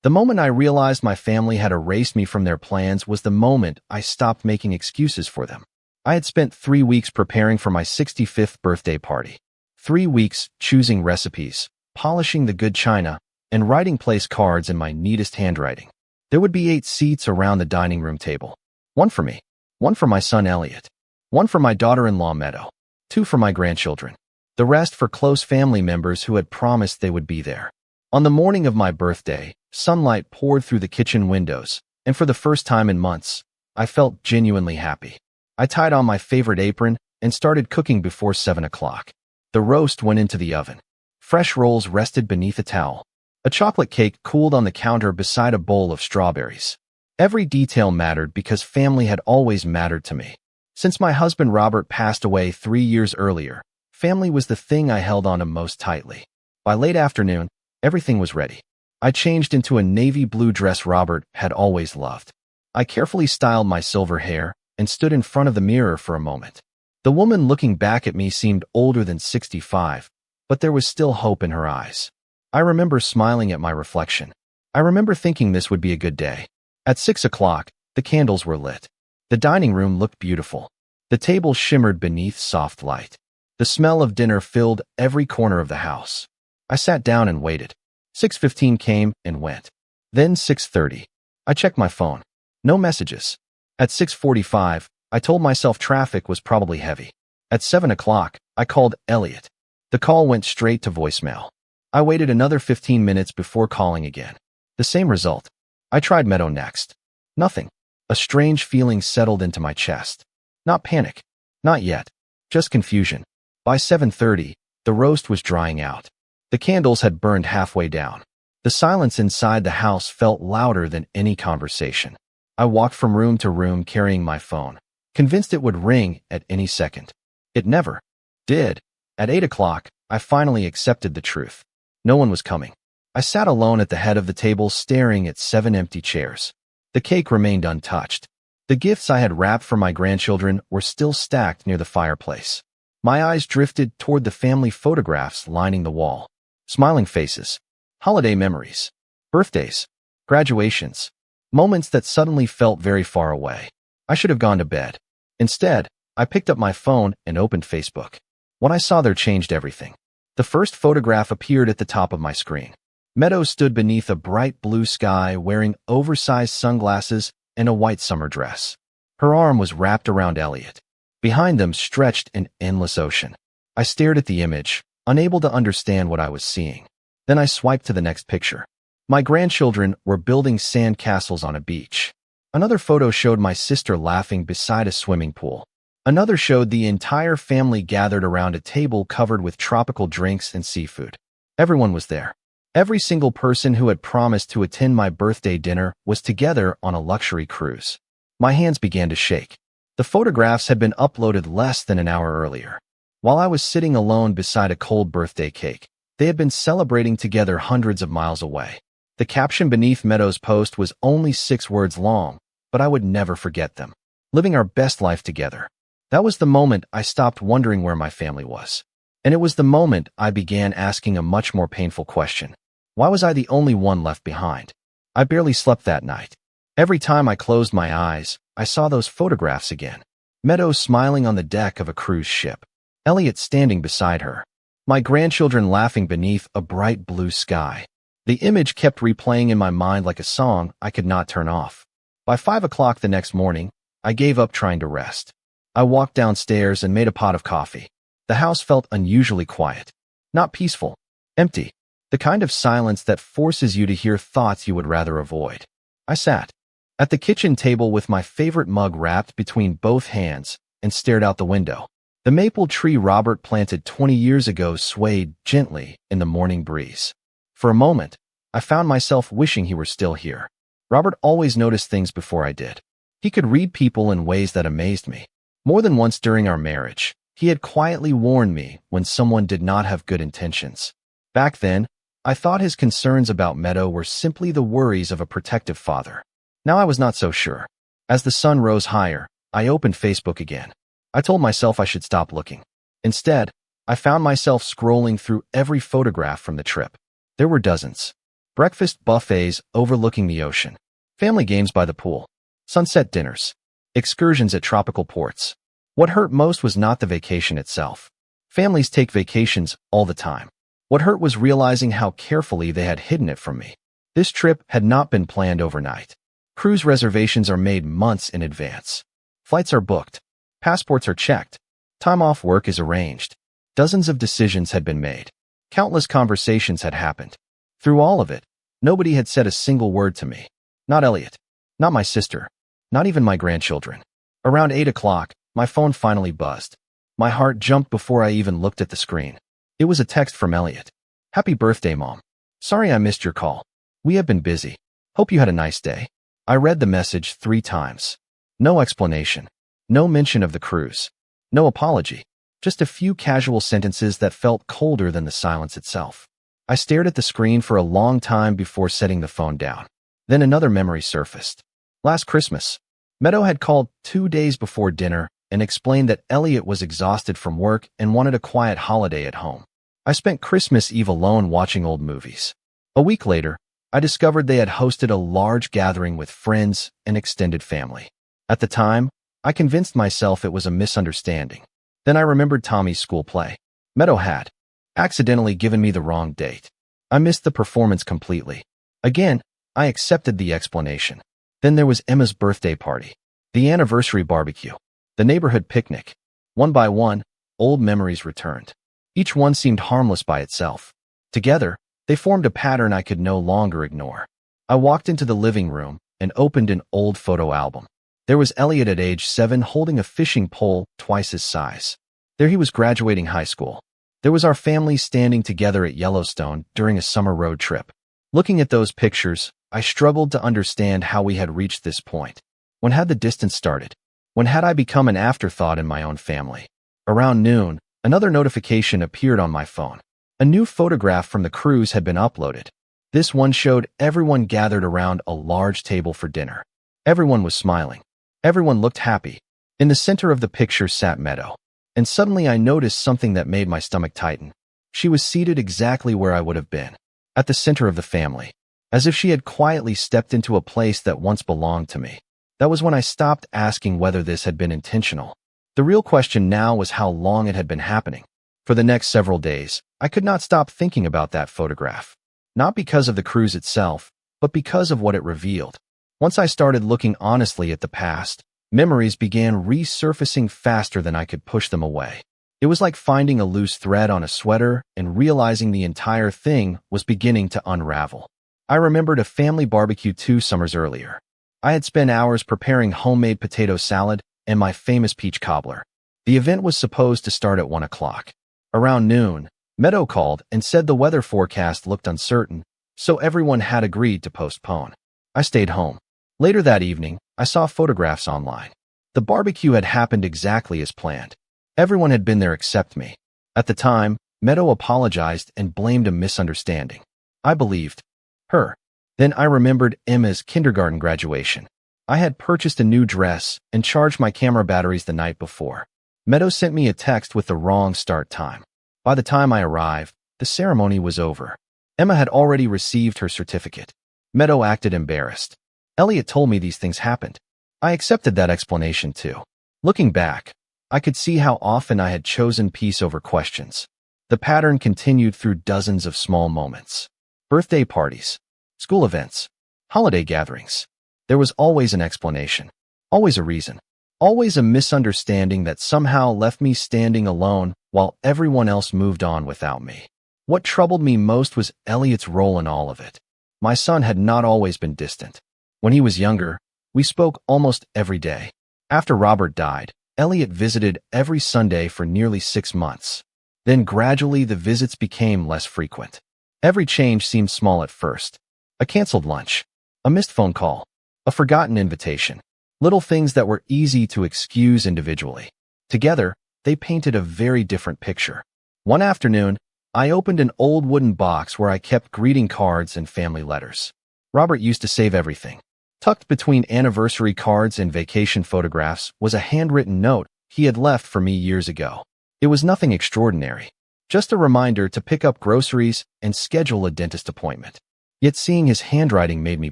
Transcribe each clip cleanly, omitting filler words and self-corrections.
The moment I realized my family had erased me from their plans was the moment I stopped making excuses for them. I had spent 3 weeks preparing for my 65th birthday party. 3 weeks choosing recipes, polishing the good china, and writing place cards in my neatest handwriting. There would be 8 seats around the dining room table. 1 for me, 1 for my son Elliot, 1 for my daughter-in-law Meadow, 2 for my grandchildren, the rest for close family members who had promised they would be there. On the morning of my birthday, sunlight poured through the kitchen windows, and for the first time in months, I felt genuinely happy. I tied on my favorite apron and started cooking before 7 o'clock. The roast went into the oven. Fresh rolls rested beneath a towel. A chocolate cake cooled on the counter beside a bowl of strawberries. Every detail mattered because family had always mattered to me. Since my husband Robert passed away 3 years earlier, family was the thing I held on to most tightly. By late afternoon, everything was ready. I changed into a navy blue dress Robert had always loved. I carefully styled my silver hair and stood in front of the mirror for a moment. The woman looking back at me seemed older than 65, but there was still hope in her eyes. I remember smiling at my reflection. I remember thinking this would be a good day. At 6 o'clock, the candles were lit. The dining room looked beautiful. The table shimmered beneath soft light. The smell of dinner filled every corner of the house. I sat down and waited. 6:15 came and went. Then 6:30. I checked my phone. No messages. At 6:45, I told myself traffic was probably heavy. At 7 o'clock, I called Elliot. The call went straight to voicemail. I waited another 15 minutes before calling again. The same result. I tried Meadow next. Nothing. A strange feeling settled into my chest. Not panic. Not yet. Just confusion. By 7:30, the roast was drying out. The candles had burned halfway down. The silence inside the house felt louder than any conversation. I walked from room to room carrying my phone, convinced it would ring at any second. It never did. At 8 o'clock, I finally accepted the truth. No one was coming. I sat alone at the head of the table staring at 7 empty chairs. The cake remained untouched. The gifts I had wrapped for my grandchildren were still stacked near the fireplace. My eyes drifted toward the family photographs lining the wall. Smiling faces, holiday memories, birthdays, graduations, moments that suddenly felt very far away. I should have gone to bed. Instead, I picked up my phone and opened Facebook. What I saw there changed everything. The first photograph appeared at the top of my screen. Meadow stood beneath a bright blue sky wearing oversized sunglasses and a white summer dress. Her arm was wrapped around Elliot. Behind them stretched an endless ocean. I stared at the image, unable to understand what I was seeing. Then I swiped to the next picture. My grandchildren were building sand castles on a beach. Another photo showed my sister laughing beside a swimming pool. Another showed the entire family gathered around a table covered with tropical drinks and seafood. Everyone was there. Every single person who had promised to attend my birthday dinner was together on a luxury cruise. My hands began to shake. The photographs had been uploaded less than an hour earlier. While I was sitting alone beside a cold birthday cake, they had been celebrating together hundreds of miles away. The caption beneath Meadow's post was only 6 words long, but I would never forget them. Living our best life together. That was the moment I stopped wondering where my family was. And it was the moment I began asking a much more painful question. Why was I the only one left behind? I barely slept that night. Every time I closed my eyes, I saw those photographs again. Meadow smiling on the deck of a cruise ship. Elliot standing beside her. My grandchildren laughing beneath a bright blue sky. The image kept replaying in my mind like a song I could not turn off. By 5 o'clock the next morning, I gave up trying to rest. I walked downstairs and made a pot of coffee. The house felt unusually quiet. Not peaceful. Empty. The kind of silence that forces you to hear thoughts you would rather avoid. I sat at the kitchen table with my favorite mug wrapped between both hands and stared out the window. The maple tree Robert planted 20 years ago swayed gently in the morning breeze. For a moment, I found myself wishing he were still here. Robert always noticed things before I did. He could read people in ways that amazed me. More than once during our marriage, he had quietly warned me when someone did not have good intentions. Back then, I thought his concerns about Meadow were simply the worries of a protective father. Now I was not so sure. As the sun rose higher, I opened Facebook again. I told myself I should stop looking. Instead, I found myself scrolling through every photograph from the trip. There were dozens. breakfast buffets overlooking the ocean, family games by the pool, sunset dinners, excursions at tropical ports. What hurt most was not the vacation itself. Families take vacations all the time. What hurt was realizing how carefully they had hidden it from me. This trip had not been planned overnight. Cruise reservations are made months in advance. Flights are booked. Passports are checked. Time off work is arranged. Dozens of decisions had been made. Countless conversations had happened. Through all of it, nobody had said a single word to me. Not Elliot. Not my sister. Not even my grandchildren. Around 8 o'clock, my phone finally buzzed. My heart jumped before I even looked at the screen. It was a text from Elliot. "Happy birthday, Mom. Sorry I missed your call. We have been busy. Hope you had a nice day." I read the message 3 times. No explanation. No mention of the cruise. No apology. Just a few casual sentences that felt colder than the silence itself. I stared at the screen for a long time before setting the phone down. Then another memory surfaced. Last Christmas, Meadow had called 2 days before dinner and explained that Elliot was exhausted from work and wanted a quiet holiday at home. I spent Christmas Eve alone watching old movies. A week later, I discovered they had hosted a large gathering with friends and extended family. At the time, I convinced myself it was a misunderstanding. Then I remembered Tommy's school play. Meadow had accidentally given me the wrong date. I missed the performance completely. Again, I accepted the explanation. Then there was Emma's birthday party, the anniversary barbecue, the neighborhood picnic. One by one, old memories returned. Each one seemed harmless by itself. Together, they formed a pattern I could no longer ignore. I walked into the living room and opened an old photo album. There was Elliot at age 7 holding a fishing pole twice his size. There he was graduating high school. There was our family standing together at Yellowstone during a summer road trip. Looking at those pictures, I struggled to understand how we had reached this point. When had the distance started? When had I become an afterthought in my own family? Around noon, another notification appeared on my phone. A new photograph from the cruise had been uploaded. This one showed everyone gathered around a large table for dinner. Everyone was smiling. Everyone looked happy. In the center of the picture sat Meadow. And suddenly I noticed something that made my stomach tighten. She was seated exactly where I would have been, at the center of the family, as if she had quietly stepped into a place that once belonged to me. That was when I stopped asking whether this had been intentional. The real question now was how long it had been happening. For the next several days, I could not stop thinking about that photograph. Not because of the cruise itself, but because of what it revealed. Once I started looking honestly at the past, memories began resurfacing faster than I could push them away. It was like finding a loose thread on a sweater and realizing the entire thing was beginning to unravel. I remembered a family barbecue 2 summers earlier. I had spent hours preparing homemade potato salad and my famous peach cobbler. The event was supposed to start at 1 o'clock. Around noon, Meadow called and said the weather forecast looked uncertain, so everyone had agreed to postpone. I stayed home. Later that evening, I saw photographs online. The barbecue had happened exactly as planned. Everyone had been there except me. At the time, Meadow apologized and blamed a misunderstanding. I believed her. Then I remembered Emma's kindergarten graduation. I had purchased a new dress and charged my camera batteries the night before. Meadow sent me a text with the wrong start time. By the time I arrived, the ceremony was over. Emma had already received her certificate. Meadow acted embarrassed. Elliot told me these things happened. I accepted that explanation too. Looking back, I could see how often I had chosen peace over questions. The pattern continued through dozens of small moments. Birthday parties, school events, holiday gatherings. There was always an explanation, always a reason, always a misunderstanding that somehow left me standing alone while everyone else moved on without me. What troubled me most was Elliot's role in all of it. My son had not always been distant. When he was younger, we spoke almost every day. After Robert died, Elliot visited every Sunday for nearly 6 months. Then gradually the visits became less frequent. Every change seemed small at first. A canceled lunch, a missed phone call, a forgotten invitation. Little things that were easy to excuse individually. Together, they painted a very different picture. One afternoon, I opened an old wooden box where I kept greeting cards and family letters. Robert used to save everything. Tucked between anniversary cards and vacation photographs was a handwritten note he had left for me years ago. It was nothing extraordinary, just a reminder to pick up groceries and schedule a dentist appointment. Yet seeing his handwriting made me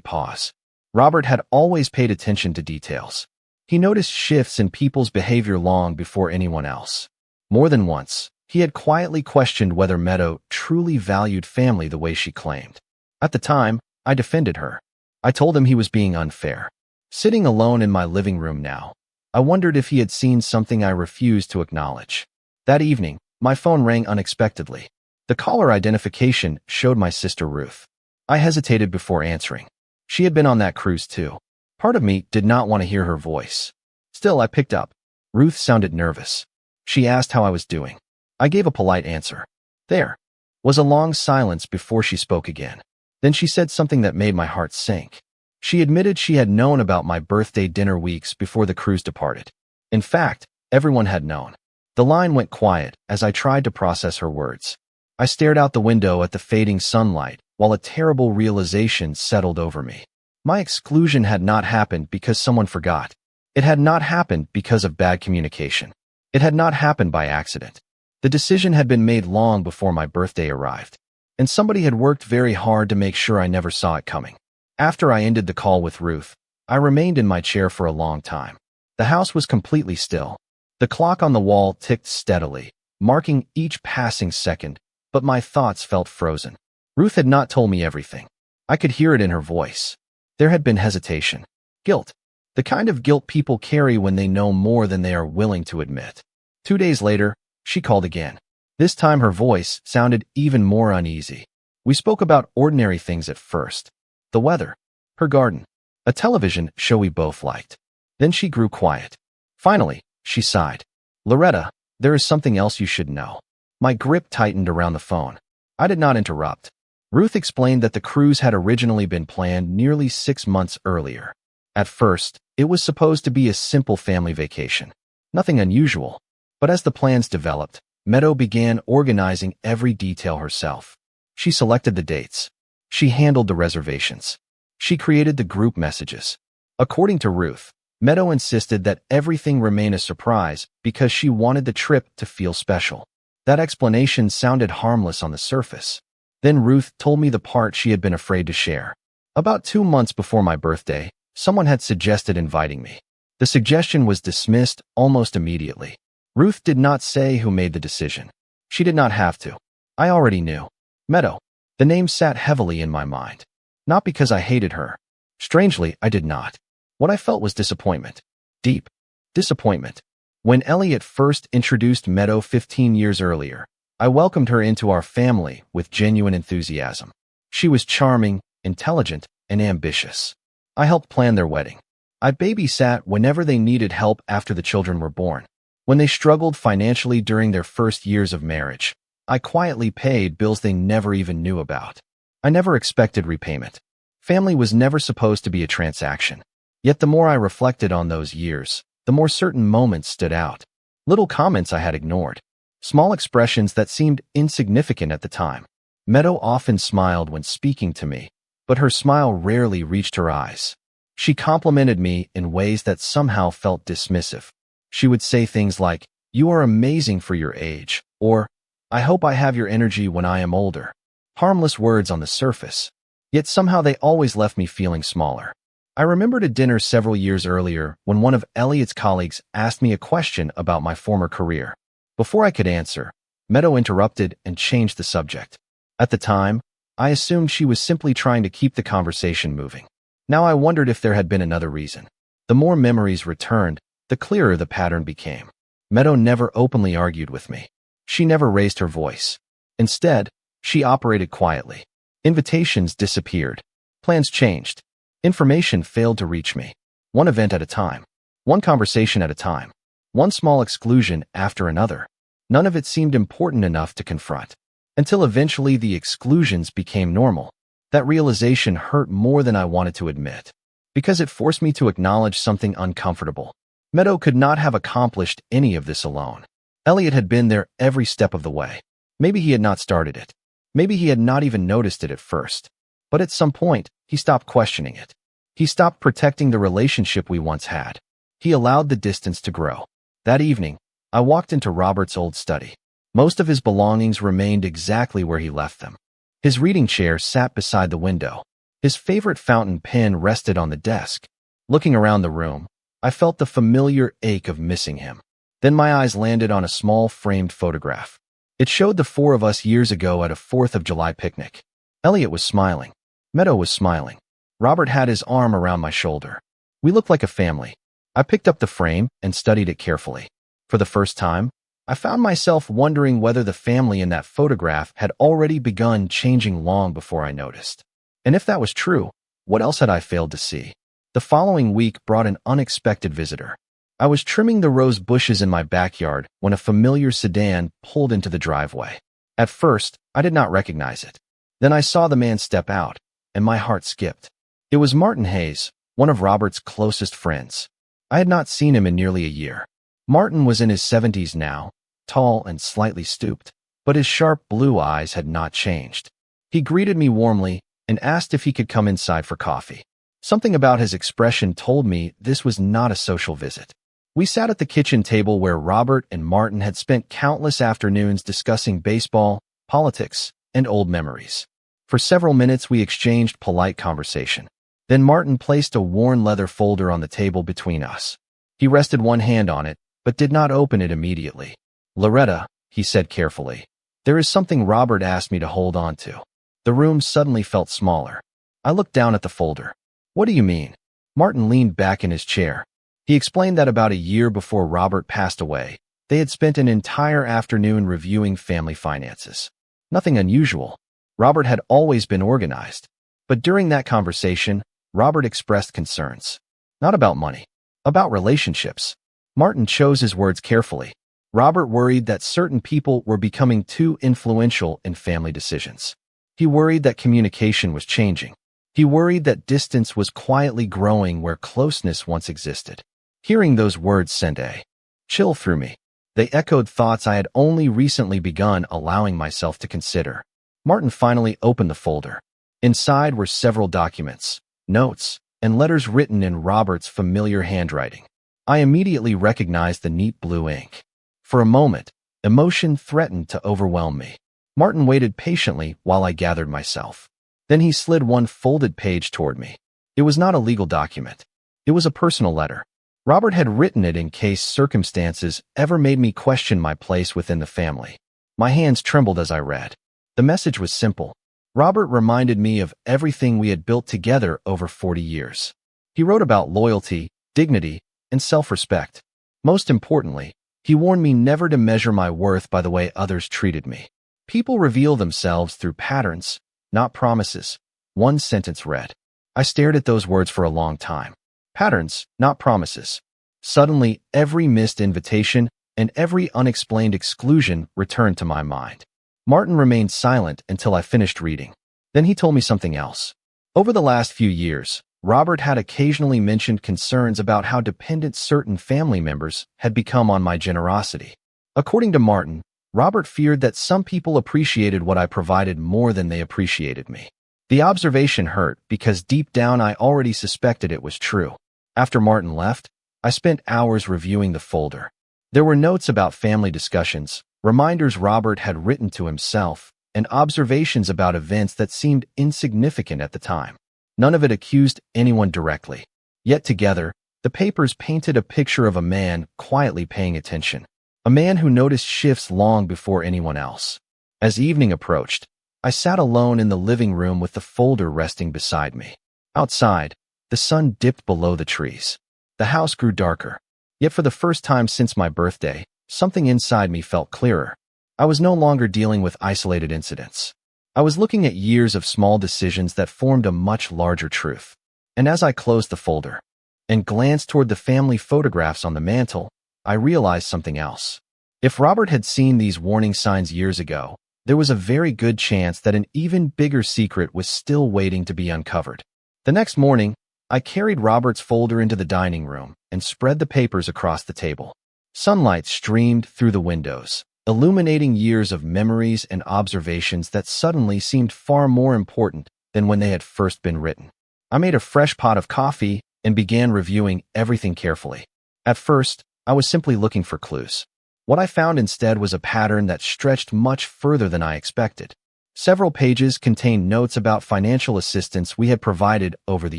pause. Robert had always paid attention to details. He noticed shifts in people's behavior long before anyone else. More than once, he had quietly questioned whether Meadow truly valued family the way she claimed. At the time, I defended her. I told him he was being unfair. Sitting alone in my living room now, I wondered if he had seen something I refused to acknowledge. That evening, my phone rang unexpectedly. The caller identification showed my sister Ruth. I hesitated before answering. She had been on that cruise too. Part of me did not want to hear her voice. Still, I picked up. Ruth sounded nervous. She asked how I was doing. I gave a polite answer. There was a long silence before she spoke again. Then she said something that made my heart sink. She admitted she had known about my birthday dinner weeks before the cruise departed. In fact, everyone had known. The line went quiet as I tried to process her words. I stared out the window at the fading sunlight while a terrible realization settled over me. My exclusion had not happened because someone forgot. It had not happened because of bad communication. It had not happened by accident. The decision had been made long before my birthday arrived, and somebody had worked very hard to make sure I never saw it coming. After I ended the call with Ruth, I remained in my chair for a long time. The house was completely still. The clock on the wall ticked steadily, marking each passing second, but my thoughts felt frozen. Ruth had not told me everything. I could hear it in her voice. There had been hesitation, guilt, the kind of guilt people carry when they know more than they are willing to admit. 2 days later, she called again. This time her voice sounded even more uneasy. We spoke about ordinary things at first. The weather, her garden, a television show we both liked. Then she grew quiet. Finally, she sighed. Loretta, there is something else you should know. My grip tightened around the phone. I did not interrupt. Ruth explained that the cruise had originally been planned nearly 6 months earlier. At first, it was supposed to be a simple family vacation. Nothing unusual. But as the plans developed, Meadow began organizing every detail herself. She selected the dates. She handled the reservations. She created the group messages. According to Ruth, Meadow insisted that everything remain a surprise because she wanted the trip to feel special. That explanation sounded harmless on the surface. Then Ruth told me the part she had been afraid to share. About 2 months before my birthday, someone had suggested inviting me. The suggestion was dismissed almost immediately. Ruth did not say who made the decision. She did not have to. I already knew. Meadow. The name sat heavily in my mind. Not because I hated her. Strangely, I did not. What I felt was disappointment. Deep disappointment. When Elliot first introduced Meadow 15 years earlier, I welcomed her into our family with genuine enthusiasm. She was charming, intelligent, and ambitious. I helped plan their wedding. I babysat whenever they needed help after the children were born. When they struggled financially during their first years of marriage, I quietly paid bills they never even knew about. I never expected repayment. Family was never supposed to be a transaction. Yet the more I reflected on those years, the more certain moments stood out. Little comments I had ignored. Small expressions that seemed insignificant at the time. Meadow often smiled when speaking to me, but her smile rarely reached her eyes. She complimented me in ways that somehow felt dismissive. She would say things like, "You are amazing for your age," or, "I hope I have your energy when I am older." Harmless words on the surface. Yet somehow they always left me feeling smaller. I remembered a dinner several years earlier when one of Elliot's colleagues asked me a question about my former career. Before I could answer, Meadow interrupted and changed the subject. At the time, I assumed she was simply trying to keep the conversation moving. Now I wondered if there had been another reason. The more memories returned, the clearer the pattern became. Meadow never openly argued with me. She never raised her voice. Instead, she operated quietly. Invitations disappeared. Plans changed. Information failed to reach me. One event at a time. One conversation at a time. One small exclusion after another. None of it seemed important enough to confront. Until eventually the exclusions became normal. That realization hurt more than I wanted to admit. Because it forced me to acknowledge something uncomfortable. Meadow could not have accomplished any of this alone. Elliot had been there every step of the way. Maybe he had not started it. Maybe he had not even noticed it at first. But at some point, he stopped questioning it. He stopped protecting the relationship we once had. He allowed the distance to grow. That evening, I walked into Robert's old study. Most of his belongings remained exactly where he left them. His reading chair sat beside the window. His favorite fountain pen rested on the desk. Looking around the room, I felt the familiar ache of missing him. Then my eyes landed on a small framed photograph. It showed the four of us years ago at a 4th of July picnic. Elliot was smiling. Meadow was smiling. Robert had his arm around my shoulder. We looked like a family. I picked up the frame and studied it carefully. For the first time, I found myself wondering whether the family in that photograph had already begun changing long before I noticed. And if that was true, what else had I failed to see? The following week brought an unexpected visitor. I was trimming the rose bushes in my backyard when a familiar sedan pulled into the driveway. At first, I did not recognize it. Then I saw the man step out, and my heart skipped. It was Martin Hayes, one of Robert's closest friends. I had not seen him in nearly a year. Martin was in his 70s now, tall and slightly stooped, but his sharp blue eyes had not changed. He greeted me warmly and asked if he could come inside for coffee. Something about his expression told me this was not a social visit. We sat at the kitchen table where Robert and Martin had spent countless afternoons discussing baseball, politics, and old memories. For several minutes we exchanged polite conversation. Then Martin placed a worn leather folder on the table between us. He rested one hand on it, but did not open it immediately. "Loretta," he said carefully, "there is something Robert asked me to hold on to." The room suddenly felt smaller. I looked down at the folder. "What do you mean?" Martin leaned back in his chair. He explained that about a year before Robert passed away, they had spent an entire afternoon reviewing family finances. Nothing unusual. Robert had always been organized. But during that conversation, Robert expressed concerns. Not about money. About relationships. Martin chose his words carefully. Robert worried that certain people were becoming too influential in family decisions. He worried that communication was changing. He worried that distance was quietly growing where closeness once existed. Hearing those words sent a chill through me. They echoed thoughts I had only recently begun allowing myself to consider. Martin finally opened the folder. Inside were several documents, notes, and letters written in Robert's familiar handwriting. I immediately recognized the neat blue ink. For a moment, emotion threatened to overwhelm me. Martin waited patiently while I gathered myself. Then he slid one folded page toward me. It was not a legal document. It was a personal letter. Robert had written it in case circumstances ever made me question my place within the family. My hands trembled as I read. The message was simple. Robert reminded me of everything we had built together over 40 years. He wrote about loyalty, dignity, and self-respect. Most importantly, he warned me never to measure my worth by the way others treated me. People reveal themselves through patterns, not promises. One sentence read. I stared at those words for a long time. Patterns, not promises. Suddenly, every missed invitation and every unexplained exclusion returned to my mind. Martin remained silent until I finished reading. Then he told me something else. Over the last few years, Robert had occasionally mentioned concerns about how dependent certain family members had become on my generosity. According to Martin, Robert feared that some people appreciated what I provided more than they appreciated me. The observation hurt because deep down I already suspected it was true. After Martin left, I spent hours reviewing the folder. There were notes about family discussions, reminders Robert had written to himself, and observations about events that seemed insignificant at the time. None of it accused anyone directly. Yet together, the papers painted a picture of a man quietly paying attention. A man who noticed shifts long before anyone else. As evening approached, I sat alone in the living room with the folder resting beside me. Outside, the sun dipped below the trees. The house grew darker. Yet for the first time since my birthday, something inside me felt clearer. I was no longer dealing with isolated incidents. I was looking at years of small decisions that formed a much larger truth. And as I closed the folder and glanced toward the family photographs on the mantel, I realized something else. If Robert had seen these warning signs years ago, there was a very good chance that an even bigger secret was still waiting to be uncovered. The next morning, I carried Robert's folder into the dining room and spread the papers across the table. Sunlight streamed through the windows, illuminating years of memories and observations that suddenly seemed far more important than when they had first been written. I made a fresh pot of coffee and began reviewing everything carefully. At first, I was simply looking for clues. What I found instead was a pattern that stretched much further than I expected. Several pages contained notes about financial assistance we had provided over the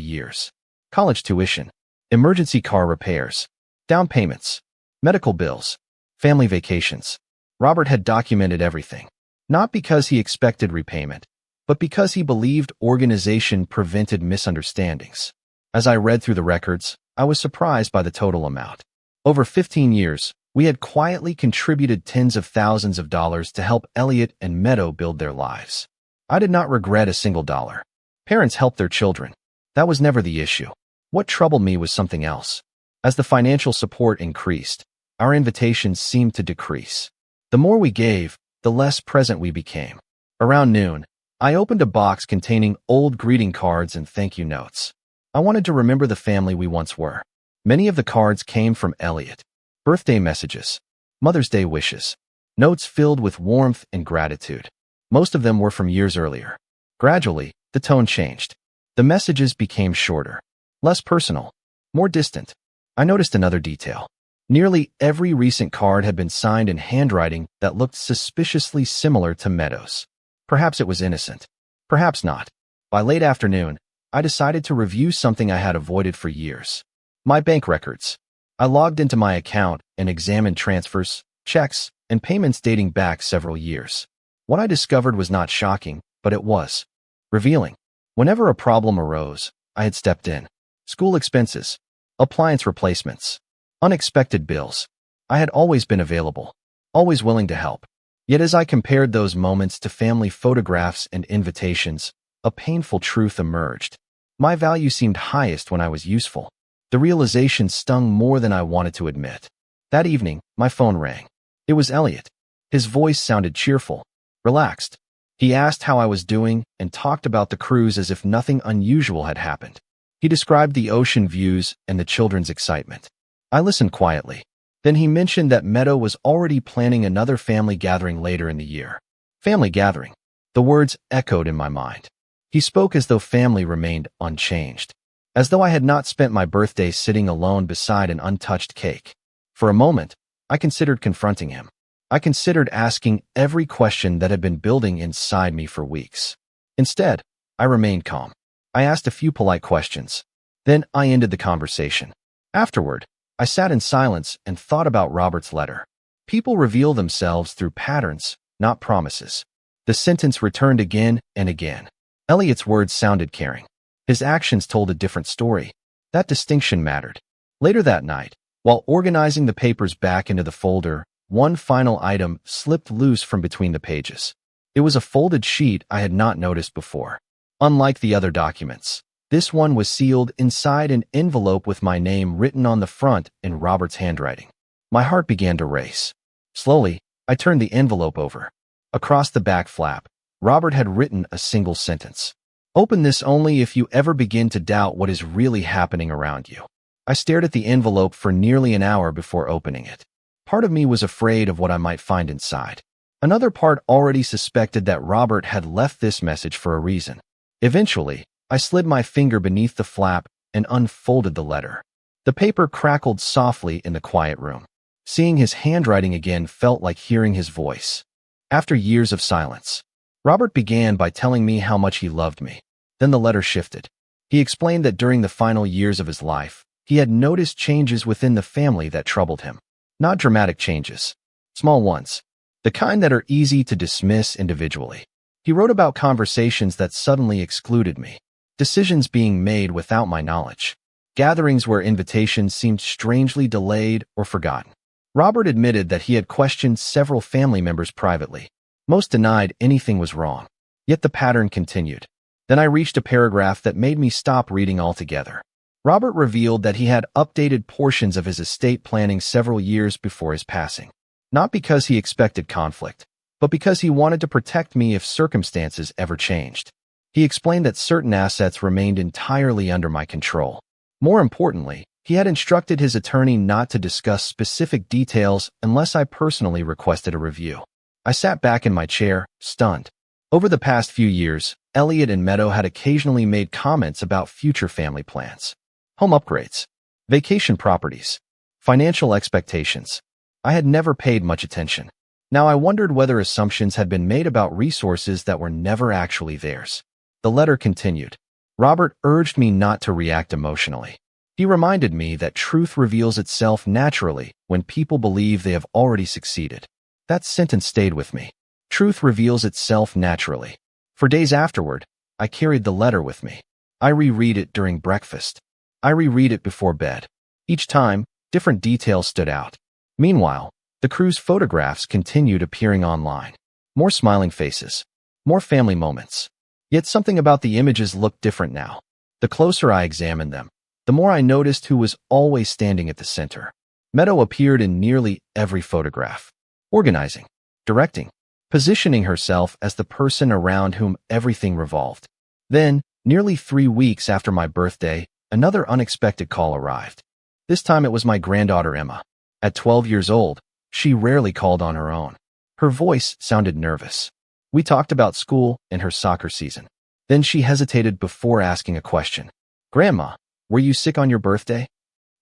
years. College tuition, emergency car repairs, down payments, medical bills, family vacations. Robert had documented everything, not because he expected repayment, but because he believed organization prevented misunderstandings. As I read through the records, I was surprised by the total amount. Over 15 years, we had quietly contributed tens of thousands of dollars to help Elliot and Meadow build their lives. I did not regret a single dollar. Parents help their children. That was never the issue. What troubled me was something else. As the financial support increased, our invitations seemed to decrease. The more we gave, the less present we became. Around noon, I opened a box containing old greeting cards and thank you notes. I wanted to remember the family we once were. Many of the cards came from Elliot. Birthday messages, Mother's Day wishes, notes filled with warmth and gratitude. Most of them were from years earlier. Gradually, the tone changed. The messages became shorter, less personal, more distant. I noticed another detail. Nearly every recent card had been signed in handwriting that looked suspiciously similar to Meadow's. Perhaps it was innocent. Perhaps not. By late afternoon, I decided to review something I had avoided for years. My bank records. I logged into my account and examined transfers, checks, and payments dating back several years. What I discovered was not shocking, but it was revealing. Whenever a problem arose, I had stepped in. School expenses, appliance replacements, unexpected bills. I had always been available, always willing to help. Yet as I compared those moments to family photographs and invitations, a painful truth emerged. My value seemed highest when I was useful. The realization stung more than I wanted to admit. That evening, my phone rang. It was Elliot. His voice sounded cheerful, relaxed. He asked how I was doing and talked about the cruise as if nothing unusual had happened. He described the ocean views and the children's excitement. I listened quietly. Then he mentioned that Meadow was already planning another family gathering later in the year. Family gathering. The words echoed in my mind. He spoke as though family remained unchanged. As though I had not spent my birthday sitting alone beside an untouched cake. For a moment, I considered confronting him. I considered asking every question that had been building inside me for weeks. Instead, I remained calm. I asked a few polite questions. Then I ended the conversation. Afterward, I sat in silence and thought about Robert's letter. People reveal themselves through patterns, not promises. The sentence returned again and again. Elliot's words sounded caring. His actions told a different story. That distinction mattered. Later that night, while organizing the papers back into the folder, one final item slipped loose from between the pages. It was a folded sheet I had not noticed before. Unlike the other documents, this one was sealed inside an envelope with my name written on the front in Robert's handwriting. My heart began to race. Slowly, I turned the envelope over. Across the back flap, Robert had written a single sentence. Open this only if you ever begin to doubt what is really happening around you. I stared at the envelope for nearly an hour before opening it. Part of me was afraid of what I might find inside. Another part already suspected that Robert had left this message for a reason. Eventually, I slid my finger beneath the flap and unfolded the letter. The paper crackled softly in the quiet room. Seeing his handwriting again felt like hearing his voice. After years of silence, Robert began by telling me how much he loved me. Then the letter shifted. He explained that during the final years of his life, he had noticed changes within the family that troubled him. Not dramatic changes, small ones, the kind that are easy to dismiss individually. He wrote about conversations that suddenly excluded me, decisions being made without my knowledge, gatherings where invitations seemed strangely delayed or forgotten. Robert admitted that he had questioned several family members privately. Most denied anything was wrong. Yet the pattern continued. Then I reached a paragraph that made me stop reading altogether. Robert revealed that he had updated portions of his estate planning several years before his passing. Not because he expected conflict, but because he wanted to protect me if circumstances ever changed. He explained that certain assets remained entirely under my control. More importantly, he had instructed his attorney not to discuss specific details unless I personally requested a review. I sat back in my chair, stunned. Over the past few years, Elliot and Meadow had occasionally made comments about future family plans. Home upgrades, vacation properties, financial expectations. I had never paid much attention. Now I wondered whether assumptions had been made about resources that were never actually theirs. The letter continued. Robert urged me not to react emotionally. He reminded me that truth reveals itself naturally when people believe they have already succeeded. That sentence stayed with me. Truth reveals itself naturally. For days afterward, I carried the letter with me. I reread it during breakfast. I reread it before bed. Each time, different details stood out. Meanwhile, the crew's photographs continued appearing online. More smiling faces. More family moments. Yet something about the images looked different now. The closer I examined them, the more I noticed who was always standing at the center. Meadow appeared in nearly every photograph. Organizing, directing, positioning herself as the person around whom everything revolved. Then, nearly 3 weeks after my birthday, another unexpected call arrived. This time it was my granddaughter Emma. At 12 years old, she rarely called on her own. Her voice sounded nervous. We talked about school and her soccer season. Then she hesitated before asking a question. Grandma, were you sick on your birthday?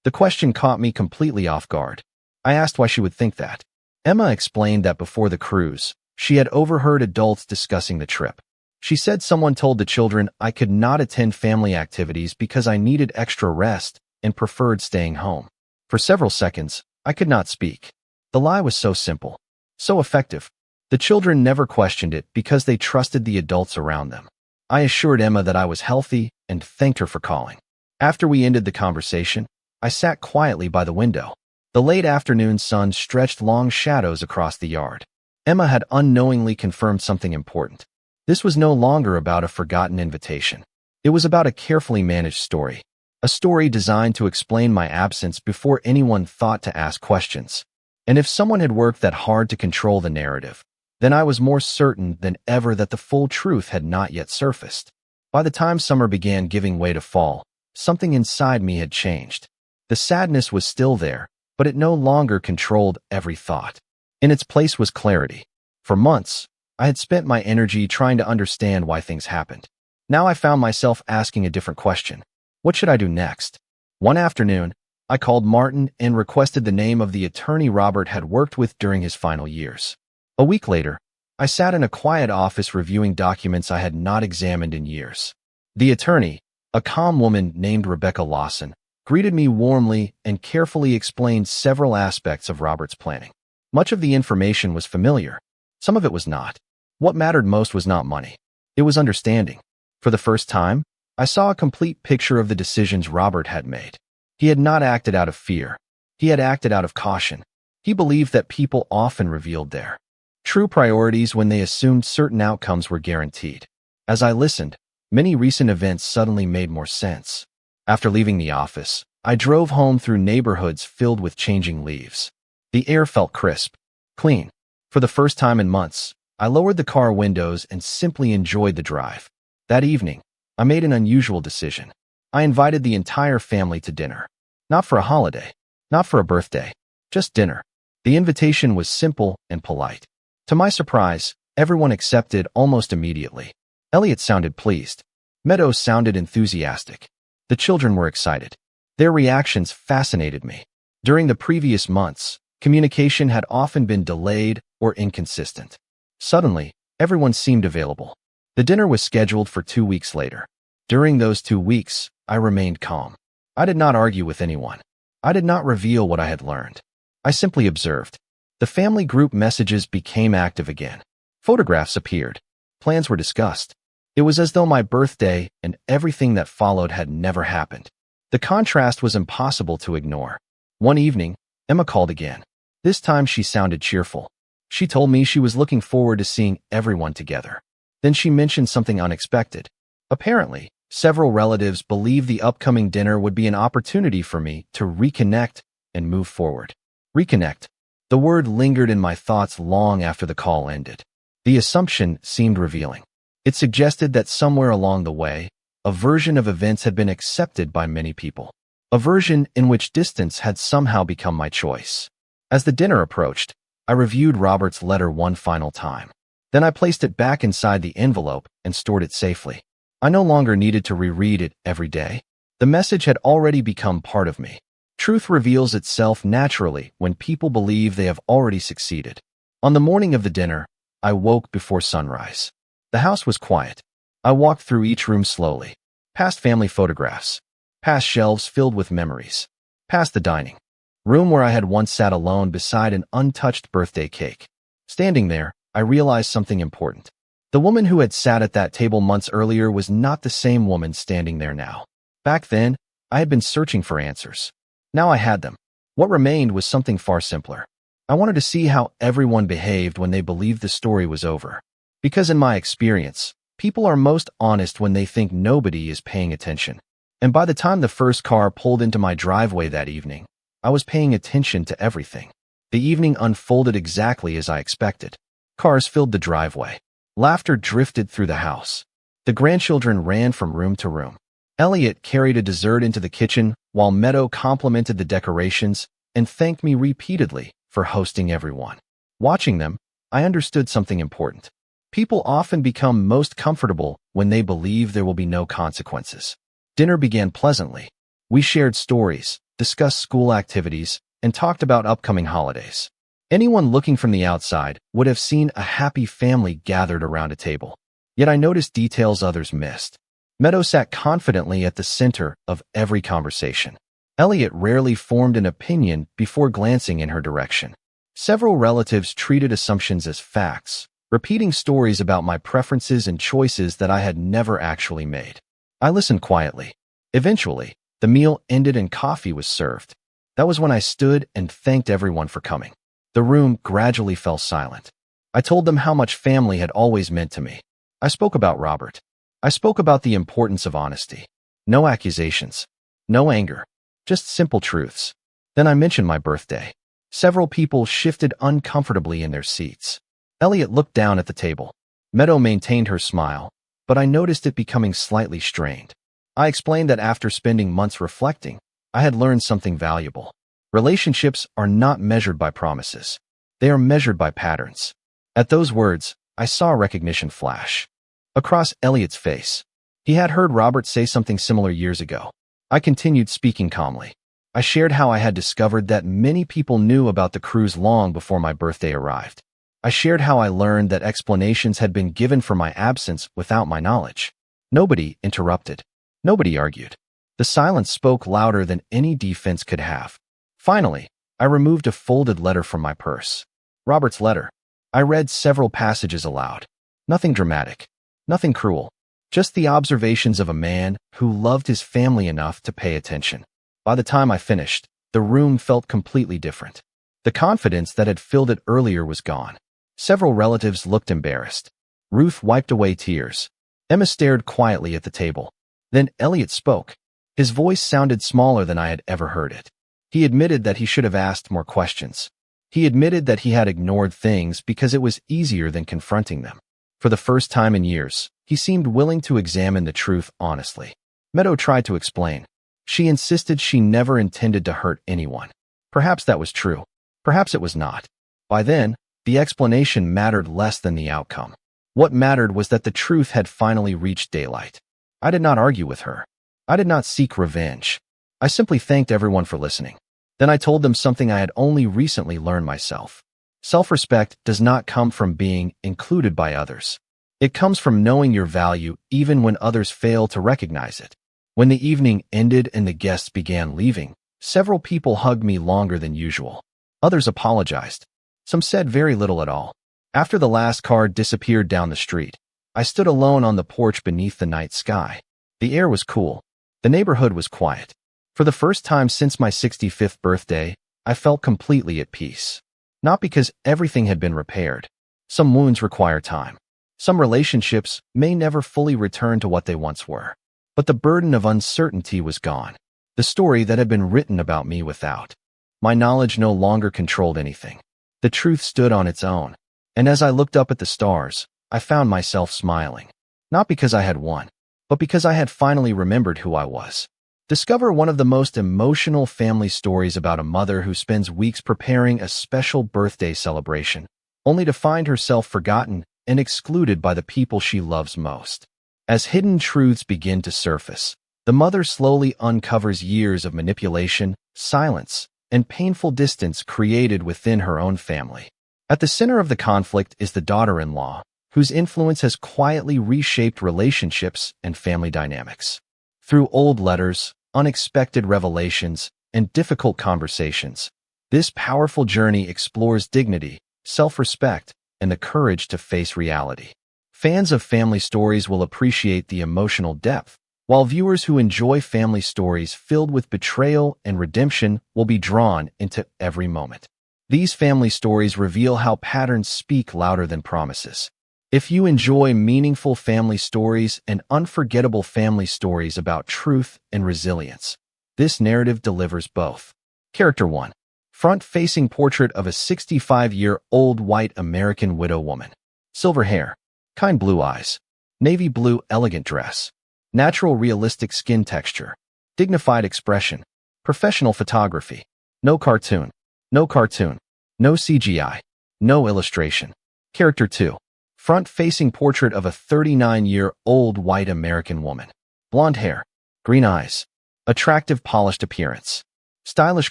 The question caught me completely off guard. I asked why she would think that. Emma explained that before the cruise, she had overheard adults discussing the trip. She said someone told the children I could not attend family activities because I needed extra rest and preferred staying home. For several seconds, I could not speak. The lie was so simple, so effective. The children never questioned it because they trusted the adults around them. I assured Emma that I was healthy and thanked her for calling. After we ended the conversation, I sat quietly by the window. The late afternoon sun stretched long shadows across the yard. Emma had unknowingly confirmed something important. This was no longer about a forgotten invitation. It was about a carefully managed story. A story designed to explain my absence before anyone thought to ask questions. And if someone had worked that hard to control the narrative, then I was more certain than ever that the full truth had not yet surfaced. By the time summer began giving way to fall, something inside me had changed. The sadness was still there, but it no longer controlled every thought. In its place was clarity. For months, I had spent my energy trying to understand why things happened. Now I found myself asking a different question. What should I do next? One afternoon, I called Martin and requested the name of the attorney Robert had worked with during his final years. A week later, I sat in a quiet office reviewing documents I had not examined in years. The attorney, a calm woman named Rebecca Lawson, greeted me warmly and carefully explained several aspects of Robert's planning. Much of the information was familiar. Some of it was not. What mattered most was not money. It was understanding. For the first time, I saw a complete picture of the decisions Robert had made. He had not acted out of fear. He had acted out of caution. He believed that people often revealed their true priorities when they assumed certain outcomes were guaranteed. As I listened, many recent events suddenly made more sense. After leaving the office, I drove home through neighborhoods filled with changing leaves. The air felt crisp, clean. For the first time in months, I lowered the car windows and simply enjoyed the drive. That evening, I made an unusual decision. I invited the entire family to dinner. Not for a holiday, not for a birthday, just dinner. The invitation was simple and polite. To my surprise, everyone accepted almost immediately. Elliot sounded pleased. Meadows sounded enthusiastic. The children were excited. Their reactions fascinated me. During the previous months, communication had often been delayed or inconsistent. Suddenly, everyone seemed available. The dinner was scheduled for 2 weeks later. During those 2 weeks, I remained calm. I did not argue with anyone. I did not reveal what I had learned. I simply observed. The family group messages became active again. Photographs appeared. Plans were discussed. It was as though my birthday and everything that followed had never happened. The contrast was impossible to ignore. One evening, Emma called again. This time she sounded cheerful. She told me she was looking forward to seeing everyone together. Then she mentioned something unexpected. Apparently, several relatives believed the upcoming dinner would be an opportunity for me to reconnect and move forward. Reconnect. The word lingered in my thoughts long after the call ended. The assumption seemed revealing. It suggested that somewhere along the way, a version of events had been accepted by many people. A version in which distance had somehow become my choice. As the dinner approached, I reviewed Robert's letter one final time. Then I placed it back inside the envelope and stored it safely. I no longer needed to reread it every day. The message had already become part of me. Truth reveals itself naturally when people believe they have already succeeded. On the morning of the dinner, I woke before sunrise. The house was quiet. I walked through each room slowly, past family photographs, past shelves filled with memories, past the dining room where I had once sat alone beside an untouched birthday cake. Standing there, I realized something important. The woman who had sat at that table months earlier was not the same woman standing there now. Back then, I had been searching for answers. Now I had them. What remained was something far simpler. I wanted to see how everyone behaved when they believed the story was over. Because in my experience, people are most honest when they think nobody is paying attention. And by the time the first car pulled into my driveway that evening, I was paying attention to everything. The evening unfolded exactly as I expected. Cars filled the driveway. Laughter drifted through the house. The grandchildren ran from room to room. Elliot carried a dessert into the kitchen, while Meadow complimented the decorations and thanked me repeatedly for hosting everyone. Watching them, I understood something important. People often become most comfortable when they believe there will be no consequences. Dinner began pleasantly. We shared stories, discussed school activities, and talked about upcoming holidays. Anyone looking from the outside would have seen a happy family gathered around a table. Yet I noticed details others missed. Meadow sat confidently at the center of every conversation. Elliot rarely formed an opinion before glancing in her direction. Several relatives treated assumptions as facts, repeating stories about my preferences and choices that I had never actually made. I listened quietly. Eventually, the meal ended and coffee was served. That was when I stood and thanked everyone for coming. The room gradually fell silent. I told them how much family had always meant to me. I spoke about Robert. I spoke about the importance of honesty. No accusations. No anger. Just simple truths. Then I mentioned my birthday. Several people shifted uncomfortably in their seats. Elliot looked down at the table. Meadow maintained her smile, but I noticed it becoming slightly strained. I explained that after spending months reflecting, I had learned something valuable. Relationships are not measured by promises. They are measured by patterns. At those words, I saw recognition flash across Elliot's face. He had heard Robert say something similar years ago. I continued speaking calmly. I shared how I had discovered that many people knew about the cruise long before my birthday arrived. I shared how I learned that explanations had been given for my absence without my knowledge. Nobody interrupted. Nobody argued. The silence spoke louder than any defense could have. Finally, I removed a folded letter from my purse. Robert's letter. I read several passages aloud. Nothing dramatic. Nothing cruel. Just the observations of a man who loved his family enough to pay attention. By the time I finished, the room felt completely different. The confidence that had filled it earlier was gone. Several relatives looked embarrassed. Ruth wiped away tears. Emma stared quietly at the table. Then Elliot spoke. His voice sounded smaller than I had ever heard it. He admitted that he should have asked more questions. He admitted that he had ignored things because it was easier than confronting them. For the first time in years, he seemed willing to examine the truth honestly. Meadow tried to explain. She insisted she never intended to hurt anyone. Perhaps that was true. Perhaps it was not. By then, the explanation mattered less than the outcome. What mattered was that the truth had finally reached daylight. I did not argue with her. I did not seek revenge. I simply thanked everyone for listening. Then I told them something I had only recently learned myself. Self-respect does not come from being included by others. It comes from knowing your value even when others fail to recognize it. When the evening ended and the guests began leaving, several people hugged me longer than usual. Others apologized. Some said very little at all. After the last car disappeared down the street, I stood alone on the porch beneath the night sky. The air was cool. The neighborhood was quiet. For the first time since my 65th birthday, I felt completely at peace. Not because everything had been repaired. Some wounds require time. Some relationships may never fully return to what they once were. But the burden of uncertainty was gone. The story that had been written about me without. My knowledge no longer controlled anything. The truth stood on its own. And as I looked up at the stars, I found myself smiling. Not because I had won, but because I had finally remembered who I was. Discover one of the most emotional family stories about a mother who spends weeks preparing a special birthday celebration, only to find herself forgotten and excluded by the people she loves most. As hidden truths begin to surface, the mother slowly uncovers years of manipulation, silence, and painful distance created within her own family. At the center of the conflict is the daughter-in-law, whose influence has quietly reshaped relationships and family dynamics. Through old letters, unexpected revelations, and difficult conversations, this powerful journey explores dignity, self-respect, and the courage to face reality. Fans of family stories will appreciate the emotional depth, while viewers who enjoy family stories filled with betrayal and redemption will be drawn into every moment. These family stories reveal how patterns speak louder than promises. If you enjoy meaningful family stories and unforgettable family stories about truth and resilience, this narrative delivers both. Character 1. Front-facing portrait of a 65-year-old white American widow woman. Silver hair, kind blue eyes, navy blue elegant dress, natural realistic skin texture, dignified expression, professional photography, no cartoon, no CGI, no illustration. Character 2. Front-facing portrait of a 39-year-old white American woman. Blonde hair, green eyes, attractive polished appearance, stylish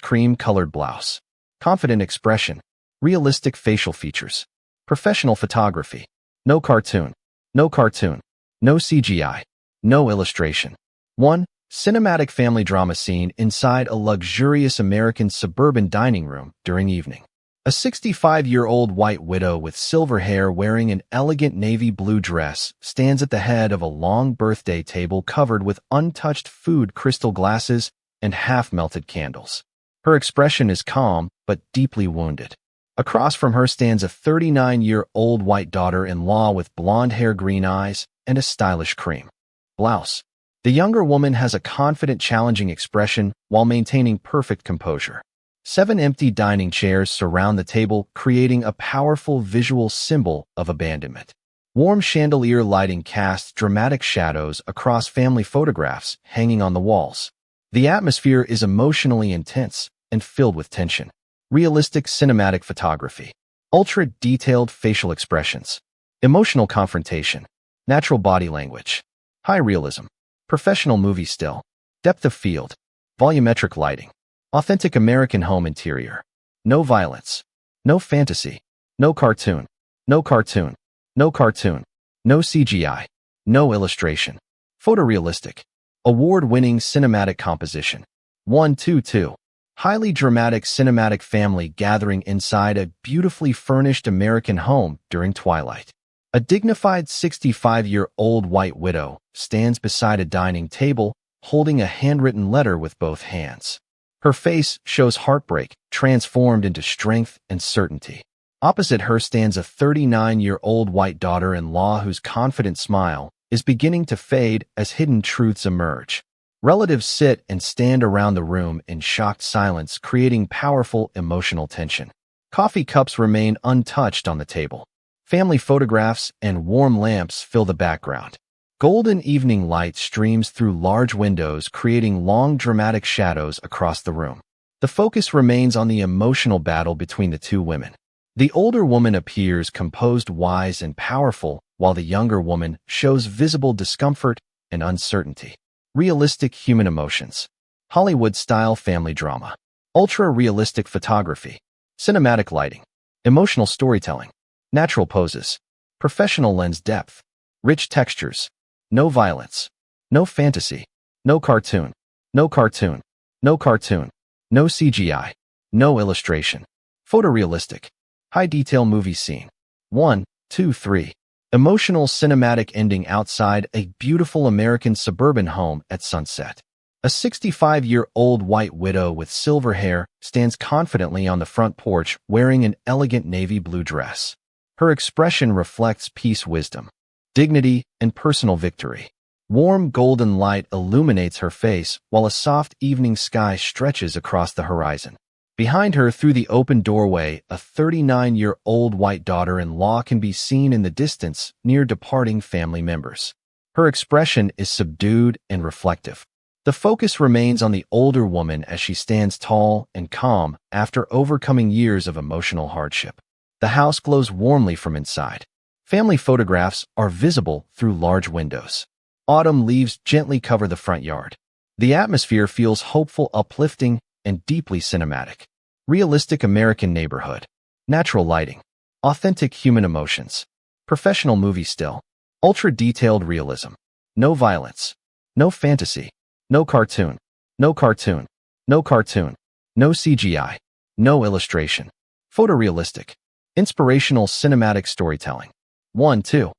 cream-colored blouse, confident expression, realistic facial features, professional photography, no cartoon, no CGI, no illustration. 1. Cinematic family drama scene inside a luxurious American suburban dining room during evening. A 65-year-old white widow with silver hair wearing an elegant navy blue dress stands at the head of a long birthday table covered with untouched food crystal glasses and half-melted candles. Her expression is calm but deeply wounded. Across from her stands a 39-year-old white daughter-in-law with blonde hair, green eyes, and a stylish cream blouse. The younger woman has a confident, challenging expression while maintaining perfect composure. 7 empty dining chairs surround the table, creating a powerful visual symbol of abandonment. Warm chandelier lighting casts dramatic shadows across family photographs hanging on the walls. The atmosphere is emotionally intense and filled with tension. Realistic cinematic photography, ultra-detailed facial expressions, emotional confrontation, natural body language, high realism, professional movie still, depth of field, volumetric lighting, authentic American home interior, no violence, no fantasy, no cartoon, no CGI, no illustration, photorealistic, award-winning cinematic composition. 122. Highly dramatic cinematic family gathering inside a beautifully furnished American home during twilight. A dignified 65-year-old white widow stands beside a dining table, holding a handwritten letter with both hands. Her face shows heartbreak, transformed into strength and certainty. Opposite her stands a 39-year-old white daughter-in-law whose confident smile is beginning to fade as hidden truths emerge. Relatives sit and stand around the room in shocked silence, creating powerful emotional tension. Coffee cups remain untouched on the table. Family photographs and warm lamps fill the background. Golden evening light streams through large windows, creating long, dramatic shadows across the room. The focus remains on the emotional battle between the two women. The older woman appears composed, wise, and powerful, while the younger woman shows visible discomfort and uncertainty. Realistic human emotions. Hollywood-style family drama. Ultra-realistic photography. Cinematic lighting. Emotional storytelling. Natural poses. Professional lens depth. Rich textures. No violence. No fantasy. No cartoon. No CGI. No illustration. Photorealistic. High detail movie scene. 1, 2, 3. Emotional cinematic ending outside a beautiful American suburban home at sunset. A 65-year-old white widow with silver hair stands confidently on the front porch wearing an elegant navy blue dress. Her expression reflects peace, wisdom, dignity, and personal victory. Warm golden light illuminates her face while a soft evening sky stretches across the horizon. Behind her, through the open doorway, a 39-year-old white daughter-in-law can be seen in the distance near departing family members. Her expression is subdued and reflective. The focus remains on the older woman as she stands tall and calm after overcoming years of emotional hardship. The house glows warmly from inside. Family photographs are visible through large windows. Autumn leaves gently cover the front yard. The atmosphere feels hopeful, uplifting, and deeply cinematic. Realistic American neighborhood. Natural lighting. Authentic human emotions. Professional movie still. Ultra-detailed realism. No violence. No fantasy. No cartoon. No cartoon. No cartoon. No CGI. No illustration. Photorealistic. Inspirational cinematic storytelling. 1, 2.